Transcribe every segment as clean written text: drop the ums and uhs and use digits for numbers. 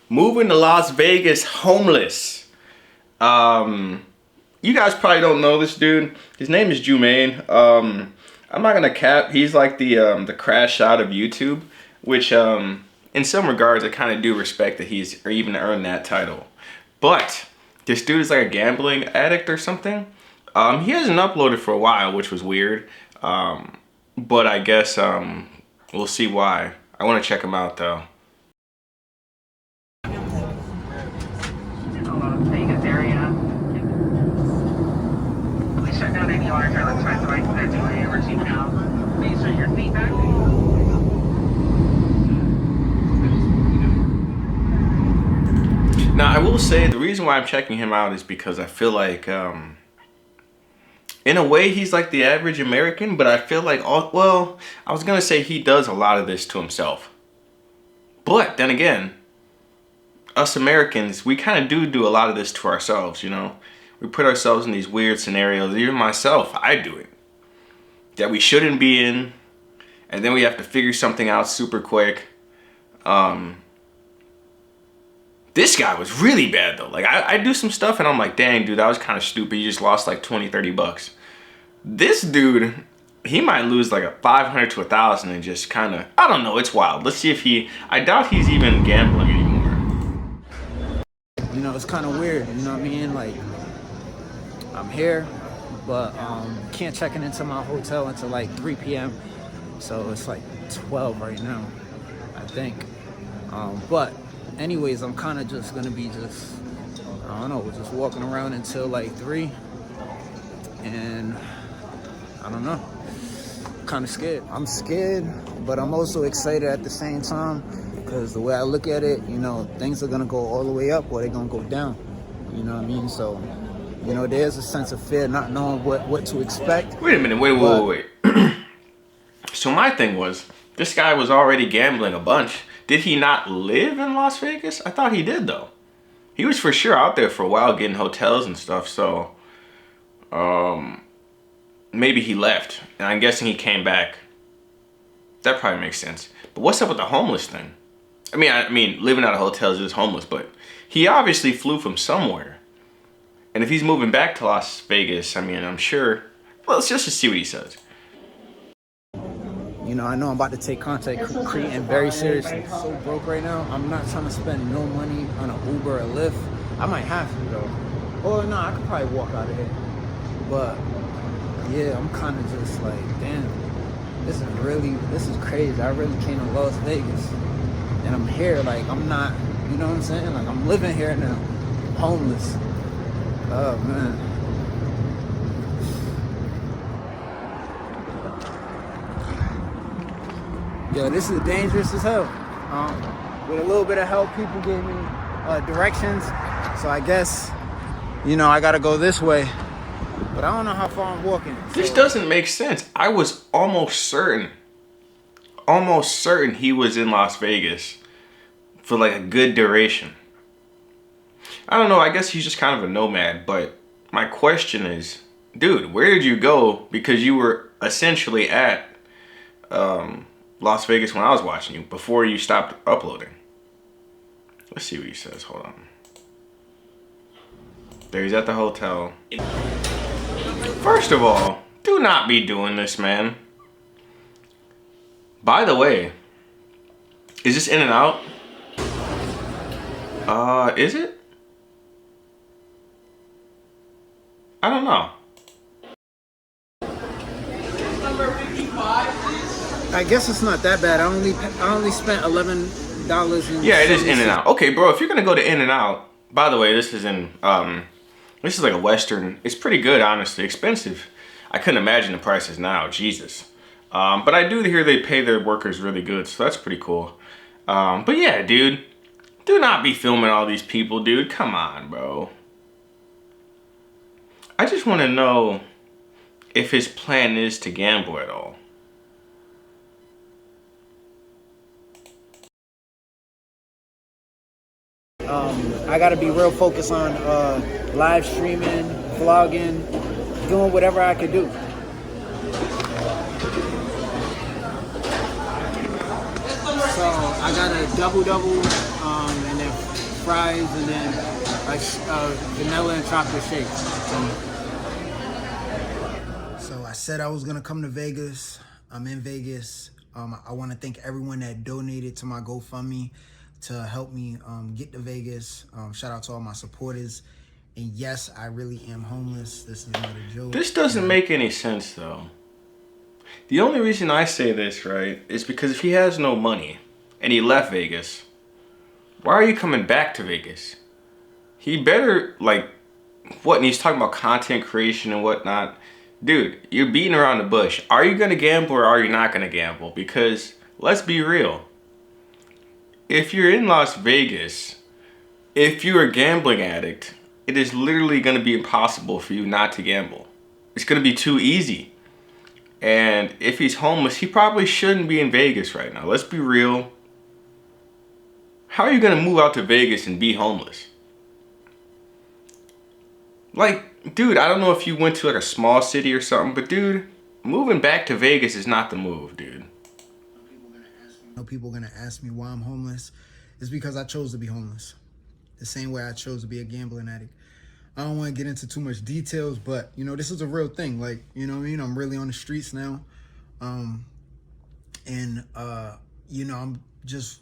moving to Las Vegas homeless. You guys probably don't know this dude. His name is Jumaine. I'm not gonna cap. He's like the crash shot of YouTube, which in some regards I kind of do respect that he's or even earned that title. But this dude is like a gambling addict or something. He hasn't uploaded for a while, which was weird. But I guess we'll see why. I want to check him out though. Vegas area. Please shut down any alarms or electronic devices that delay or tune out. Please turn your feet back. Now I will say the reason why I'm checking him out is because I feel like in a way he's like the average American, but I feel like well, I was gonna say he does a lot of this to himself. But then again, us Americans, we kind of do a lot of this to ourselves, you know? We put ourselves in these weird scenarios. Even myself, I do it. That we shouldn't be in. And then we have to figure something out super quick. This guy was really bad though. Like I do some stuff and I'm like, dang dude, that was kind of stupid. You just lost like 20, 30 bucks. This dude, he might lose like a 500 to 1,000 and just kind of, I don't know, it's wild. Let's see if I doubt he's even gambling anymore. You know, it's kind of weird, you know what I mean? Like, I'm here, but can't check into my hotel until like 3 p.m. So it's like 12 right now, I think. But anyways, I'm kind of just gonna be I don't know, just walking around until like 3. And I don't know, kind of scared. I'm scared, but I'm also excited at the same time. Because the way I look at it, you know, things are going to go all the way up or they're going to go down. You know what I mean? So, you know, there's a sense of fear, not knowing what to expect. Wait a minute, wait. So my thing was, this guy was already gambling a bunch. Did he not live in Las Vegas? I thought he did though. He was for sure out there for a while getting hotels and stuff, so maybe he left. And I'm guessing he came back. That probably makes sense. But what's up with the homeless thing? I mean, living out of hotels is homeless, but he obviously flew from somewhere. And if he's moving back to Las Vegas, I mean, I'm sure, well, let's just see what he says. You know, I know I'm about to take content creating very seriously. So broke right now, I'm not trying to spend no money on an Uber or Lyft. I might have to though. Or no, I could probably walk out of here. But yeah, I'm kind of just like, damn, this is crazy. I really came to Las Vegas. And I'm here, like, I'm not, you know what I'm saying? Like, I'm living here now, homeless. Oh, man. Yo, this is dangerous as hell. With a little bit of help, people gave me directions. So I guess, you know, I gotta go this way. But I don't know how far I'm walking. This doesn't make sense. I was almost certain he was in Las Vegas for like a good duration. I don't know, I guess he's just kind of a nomad, but my question is, dude, where did you go? Because you were essentially at Las Vegas when I was watching you, before you stopped uploading. Let's see what he says, hold on. There, he's at the hotel. First of all, do not be doing this, man. By the way, is this In and Out? Is it? I don't know. I guess it's not that bad. I only spent $11 in. Yeah, it is In and Out. Okay, bro, if you're gonna go to In and Out, by the way, this is in this is like a Western. It's pretty good, honestly. Expensive. I couldn't imagine the prices now. Jesus. But I do hear they pay their workers really good, so that's pretty cool. But yeah, dude, do not be filming all these people, dude. Come on, bro. I just want to know if his plan is to gamble at all. I gotta be real focused on live streaming, vlogging, doing whatever I could do. So I got a double, and then fries, and then a vanilla and chocolate shake. So I said I was gonna come to Vegas. I'm in Vegas. I want to thank everyone that donated to my GoFundMe to help me get to Vegas. Shout out to all my supporters. And yes, I really am homeless. This is not a joke. This doesn't make any sense though. The only reason I say this, right, is because if he has no money and he left Vegas, why are you coming back to Vegas? He better, like, what? And he's talking about content creation and whatnot. Dude, you're beating around the bush. Are you going to gamble or are you not going to gamble? Because let's be real. If you're in Las Vegas, if you're a gambling addict, it is literally going to be impossible for you not to gamble. It's going to be too easy. And if he's homeless, he probably shouldn't be in Vegas right now. Let's be real. How are you going to move out to Vegas and be homeless? Like, dude, I don't know if you went to like a small city or something, but dude, moving back to Vegas is not the move, dude. People are gonna ask me why I'm homeless. It's because I chose to be homeless. The same way I chose to be a gambling addict. I don't want to get into too much details, but you know, this is a real thing. Like, you know what I mean? I'm really on the streets now. You know, I'm just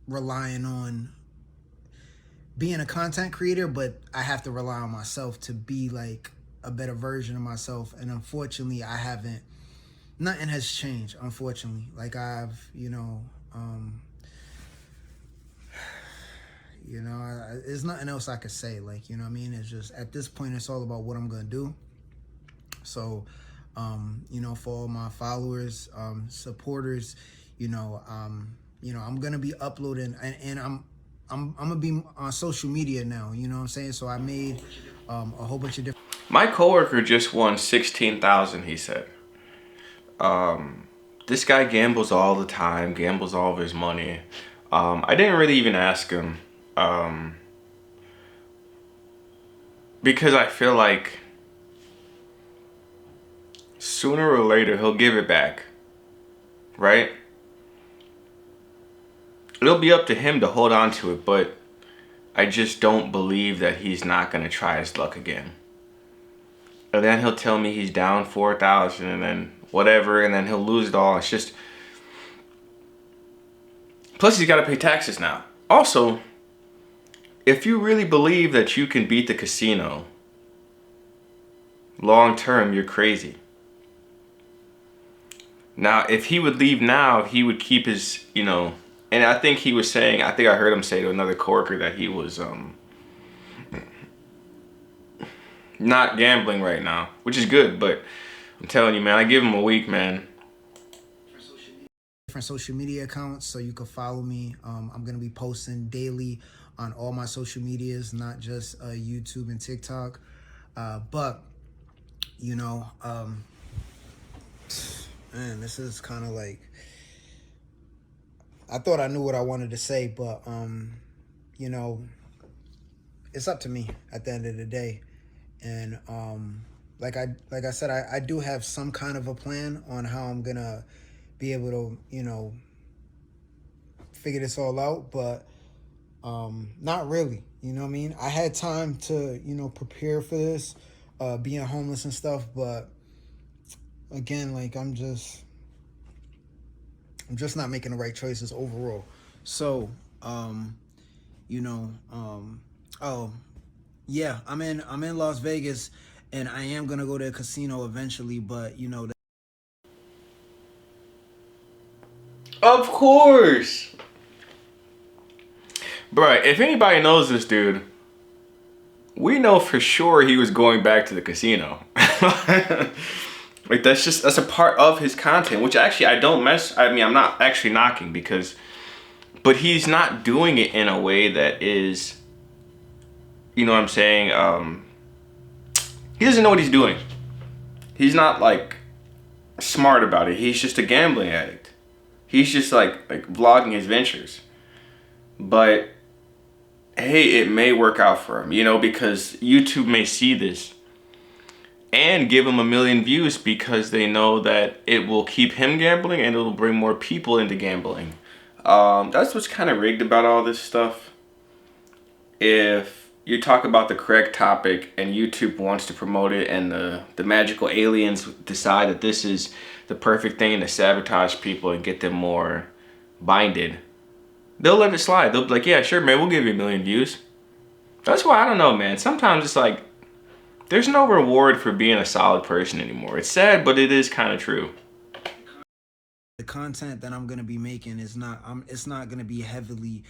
relying on being a content creator, but I have to rely on myself to be like a better version of myself. And unfortunately, I haven't, nothing has changed, unfortunately. Like I've, there's nothing else I could say. Like, you know what I mean? It's just, at this point, it's all about what I'm going to do. So, for all my followers, supporters, I'm going to be uploading and I'm gonna be on social media now, you know what I'm saying? So I made a whole bunch of different. My coworker just won $16,000, he said. This guy gambles all the time, gambles all of his money. I didn't really even ask him. Because I feel like sooner or later he'll give it back, right? It'll be up to him to hold on to it, but I just don't believe that he's not going to try his luck again. And then he'll tell me he's down 4,000 and then whatever, and then he'll lose it all. It's just... Plus, he's got to pay taxes now. Also, if you really believe that you can beat the casino, long term, you're crazy. Now, if he would leave now, he would keep his, and I think he was saying, I think I heard him say to another coworker that he was not gambling right now, which is good, but I'm telling you, man, I give him a week, man. Different social media accounts, so you can follow me. I'm going to be posting daily on all my social medias, not just YouTube and TikTok. But, man, this is kind of like, I thought I knew what I wanted to say, but, it's up to me at the end of the day. And like I said, I do have some kind of a plan on how I'm going to be able to, figure this all out, but not really, you know what I mean? I had time to, prepare for this, being homeless and stuff, but again, like I'm just not making the right choices overall. So, yeah, I'm in Las Vegas, and I am gonna go to a casino eventually, but Of course. Bruh, if anybody knows this dude, we know for sure he was going back to the casino. Like, that's a part of his content, which actually I'm not actually knocking but he's not doing it in a way that is, you know what I'm saying? He doesn't know what he's doing. He's not like smart about it. He's just a gambling addict. He's just like vlogging his ventures. But hey, it may work out for him, because YouTube may see this and give him 1 million views because they know that it will keep him gambling and it'll bring more people into gambling. That's what's kind of rigged about all this stuff. if you talk about the correct topic and YouTube wants to promote it, and the magical aliens decide that this is the perfect thing to sabotage people and get them more binded, they'll let it slide. They'll be like, yeah, sure, man, we'll give you 1,000,000 views. That's why I don't know, man. Sometimes it's like there's no reward for being a solid person anymore. It's sad, but it is kind of true. The content that I'm gonna be making is not it's not gonna be heavily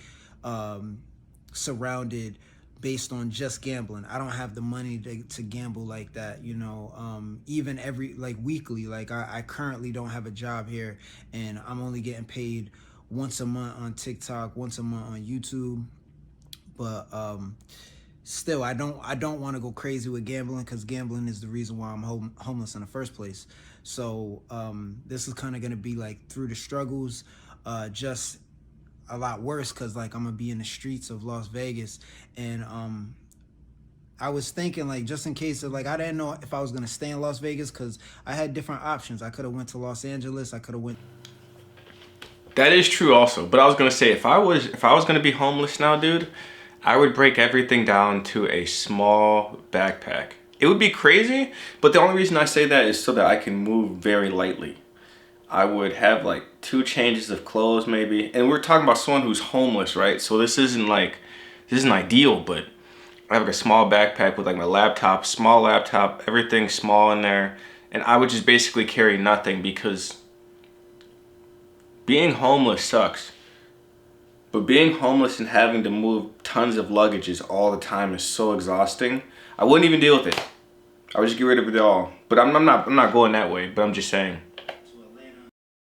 surrounded based on just gambling. I don't have the money to gamble like that, you know. Even every like weekly, like I currently don't have a job here, and I'm only getting paid once a month on TikTok, once a month on YouTube. But still, I don't want to go crazy with gambling, because gambling is the reason why I'm homeless in the first place. So this is kind of gonna be like through the struggles, just a lot worse, because like I'm gonna be in the streets of Las Vegas. And I was thinking, like, just in case of, like, I didn't know if I was gonna stay in Las Vegas, because I had different options. I could have went to Los Angeles. I could have went. That is true also. But I was gonna say, if I was gonna be homeless now, dude, I would break everything down to a small backpack. It would be crazy, but the only reason I say that is so that I can move very lightly. I would have like 2 changes of clothes maybe. And we're talking about someone who's homeless, right? So this isn't ideal, but I have like a small backpack with like my laptop, small laptop, everything small in there. And I would just basically carry nothing, because being homeless sucks. But being homeless and having to move tons of luggages all the time is so exhausting. I wouldn't even deal with it. I would just get rid of it all. But I'm not going that way, but I'm just saying.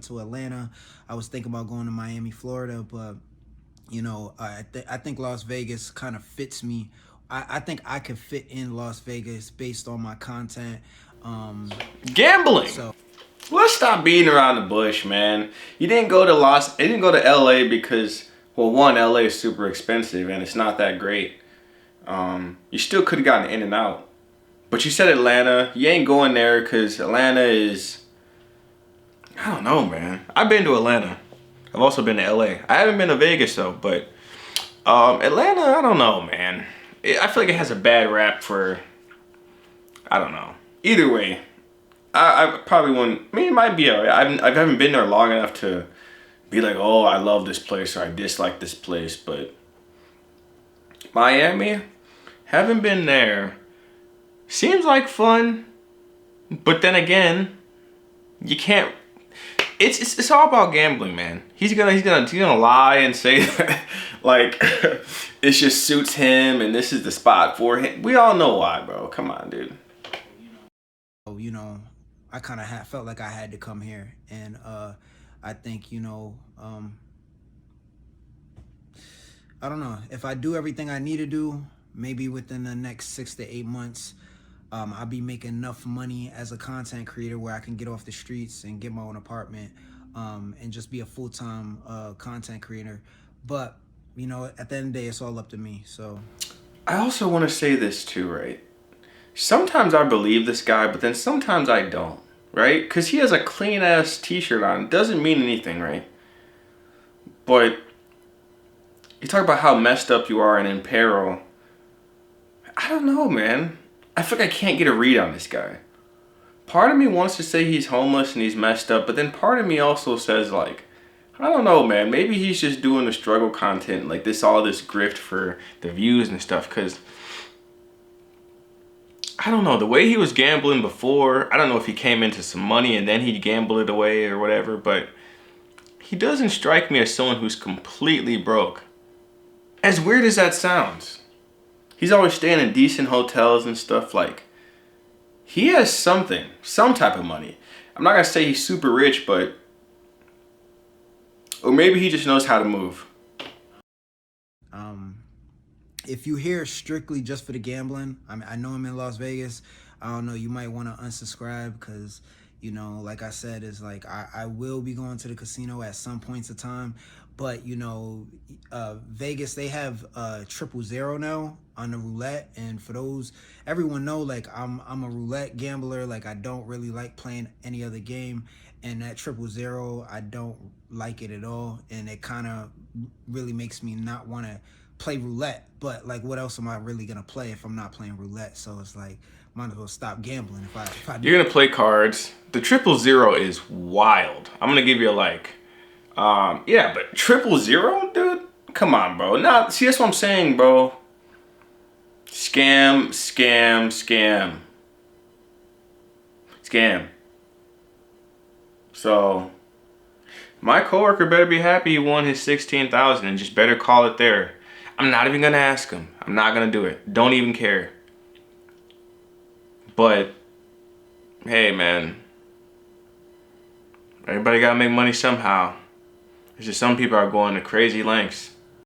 To Atlanta. I was thinking about going to Miami, Florida, but you know, I think Las Vegas kind of fits me. I think I could fit in Las Vegas based on my content. Gambling. So Let's stop beating around the bush, man. You didn't go to LA because, well, one, LA is super expensive and it's not that great. You still could have gotten in and out. But you said Atlanta. You ain't going there because Atlanta is, I don't know, man. I've been to Atlanta. I've also been to LA. I haven't been to Vegas though, but Atlanta, I don't know, man. I feel like it has a bad rap for, I don't know. Either way, I probably wouldn't. I mean, it might be alright. I haven't been there long enough to be like, oh, I love this place or I dislike this place. But Miami, haven't been there. Seems like fun, but then again, you can't. It's all about gambling, man. He's gonna lie and say that like it just suits him and this is the spot for him. We all know why, bro. Come on, dude. you know, I kind of felt like I had to come here, and I think, you know, I don't know, if I do everything I need to do, maybe within the next 6 to 8 months, I'll be making enough money as a content creator where I can get off the streets and get my own apartment, and just be a full-time content creator. But, you know, at the end of the day, it's all up to me. So I also want to say this too, right? Sometimes I believe this guy, but then sometimes I don't, right? Because he has a clean-ass t-shirt on. It doesn't mean anything, right? But you talk about how messed up you are and in peril. I don't know, man. I feel like I can't get a read on this guy. Part of me wants to say he's homeless and he's messed up, but then part of me also says, like, I don't know, man. Maybe he's just doing the struggle content, like all this grift for the views and stuff, because I don't know, the way he was gambling before, I don't know if he came into some money and then he'd gamble it away or whatever, but he doesn't strike me as someone who's completely broke. As weird as that sounds. He's always staying in decent hotels and stuff. Like, he has some type of money. I'm not gonna say he's super rich, but, or maybe he just knows how to move. If you hear strictly just for the gambling, I know I'm in Las Vegas. I don't know, you might want to unsubscribe, because, you know, like I said, is like I will be going to the casino at some points of time. But, you know, Vegas, they have 000 now on the roulette. And for those, everyone know, like, I'm a roulette gambler. Like, I don't really like playing any other game. And that 000, I don't like it at all. And it kind of really makes me not want to play roulette. But like, what else am I really gonna play if I'm not playing roulette? So it's like, might as well stop gambling if I do. You're gonna play cards. The 000 is wild. I'm gonna give you a like. Yeah, but 000, dude. Come on, bro. Nah, see, that's what I'm saying, bro. Scam, scam, scam, scam. So my coworker better be happy he won his 16,000 and just better call it there. I'm not even gonna ask him. I'm not gonna do it. Don't even care. But hey, man, everybody gotta make money somehow. It's just some people are going to crazy lengths.